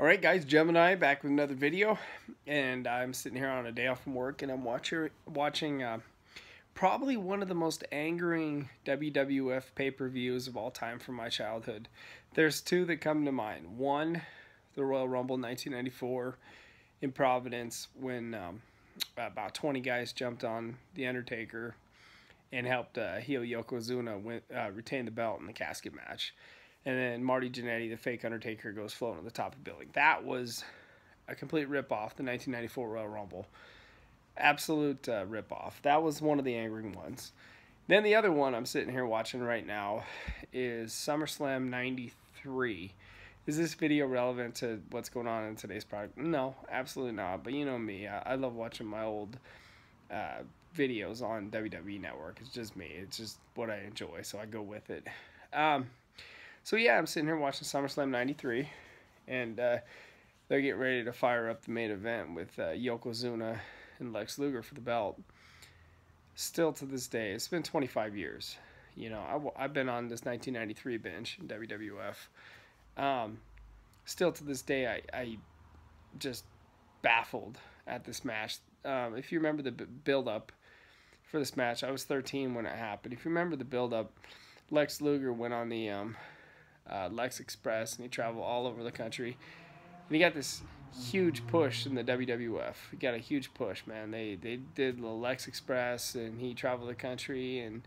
Alright guys, Gemini back with another video, and I'm sitting here on a day off from work and I'm watching probably one of the most angering WWF pay-per-views of all time from my childhood. There's two that come to mind. One, the Royal Rumble 1994 in Providence when about 20 guys jumped on The Undertaker and helped heel Yokozuna retain the belt in the casket match. And then Marty Jannetty, the fake Undertaker, goes floating to the top of the building. That was a complete rip-off, the 1994 Royal Rumble. Absolute rip-off. That was one of the angering ones. Then the other one I'm sitting here watching right now is SummerSlam 93. Is this video relevant to what's going on in today's product? No, absolutely not. But you know me. I love watching my old videos on WWE Network. It's just me. It's just what I enjoy, so I go with it. So yeah, I'm sitting here watching SummerSlam 93, and they're getting ready to fire up the main event with Yokozuna and Lex Luger for the belt. Still to this day, it's been 25 years. You know, I've been on this 1993 binge in WWF. Still to this day, I just baffled at this match. If you remember the build-up for this match, I was 13 when it happened. If you remember the build-up, Lex Luger went on the Lex Express, and he traveled all over the country. And he got this huge push in the WWF. He got a huge push, man. They did the Lex Express, and he traveled the country, and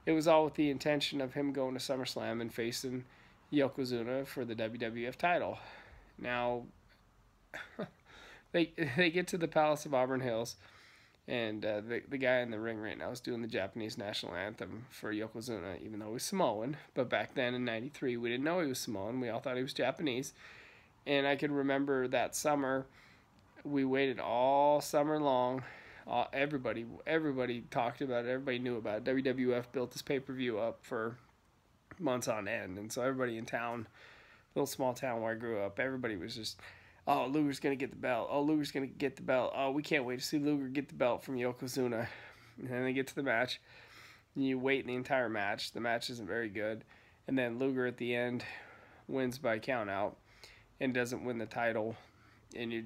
it was all with the intention of him going to SummerSlam and facing Yokozuna for the WWF title. Now, they get to the Palace of Auburn Hills, and the guy in the ring right now is doing the Japanese national anthem for Yokozuna, even though he's Samoan. But back then in '93, we didn't know he was Samoan. We all thought he was Japanese. And I can remember that summer, we waited all summer long. Everybody talked about it. Everybody knew about it. WWF built this pay-per-view up for months on end. And so everybody in town, little small town where I grew up, everybody was just, oh, Luger's going to get the belt. Oh, Luger's going to get the belt. Oh, we can't wait to see Luger get the belt from Yokozuna. And then they get to the match. And you wait the entire match. The match isn't very good. And then Luger at the end wins by countout and doesn't win the title. And you're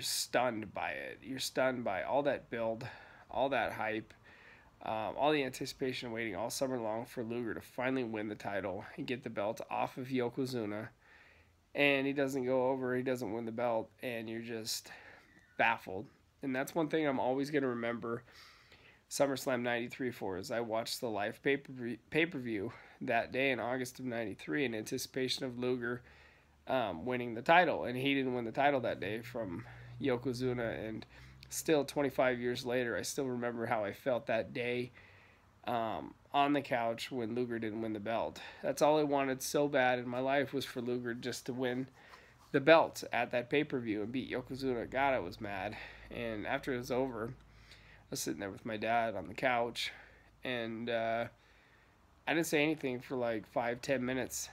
stunned by it. You're stunned by all that build, all that hype, all the anticipation waiting all summer long for Luger to finally win the title and get the belt off of Yokozuna. And he doesn't go over, he doesn't win the belt, and you're just baffled. And that's one thing I'm always going to remember SummerSlam 93 for, is I watched the live pay-per-view that day in August of 93 in anticipation of Luger winning the title. And he didn't win the title that day from Yokozuna, and still 25 years later, I still remember how I felt that day on the couch when Luger didn't win the belt. That's all I wanted so bad in my life, was for Luger just to win the belt at that pay-per-view and beat Yokozuna. God, I was mad. And after it was over, I was sitting there with my dad on the couch, and I didn't say anything for like 5-10 minutes.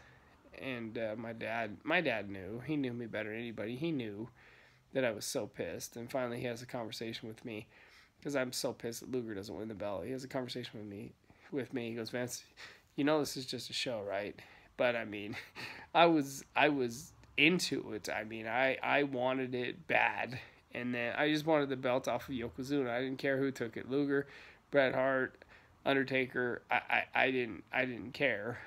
And my dad knew. He knew me better than anybody. He knew that I was so pissed. And finally he has a conversation with me, because I'm so pissed that Luger doesn't win the belt. He has a conversation with me. He goes, Vince, you know this is just a show, right? But I mean, I was into it. I mean, I wanted it bad. And then I just wanted the belt off of Yokozuna. I didn't care who took it. Luger, Bret Hart, Undertaker. I didn't care.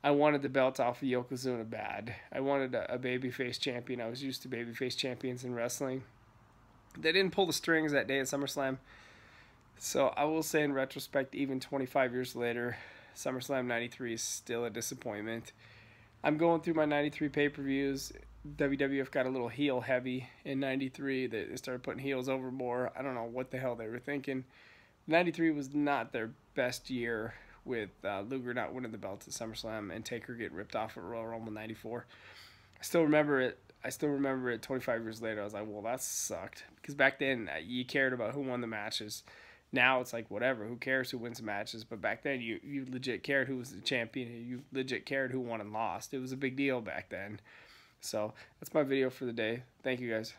I wanted the belt off of Yokozuna bad. I wanted a babyface champion. I was used to babyface champions in wrestling. They didn't pull the strings that day at SummerSlam. So I will say, in retrospect, even 25 years later, SummerSlam 93 is still a disappointment. I'm going through my 93 pay-per-views. WWF got a little heel heavy in 93. They started putting heels over more. I don't know what the hell they were thinking. 93 was not their best year, with Luger not winning the belt at SummerSlam and Taker getting ripped off at Royal Rumble 94. I still remember it 25 years later. I was like, well, that sucked. Because back then, you cared about who won the matches. Now it's like, whatever, who cares who wins the matches? But back then, you legit cared who was the champion. You legit cared who won and lost. It was a big deal back then. So that's my video for the day. Thank you, guys.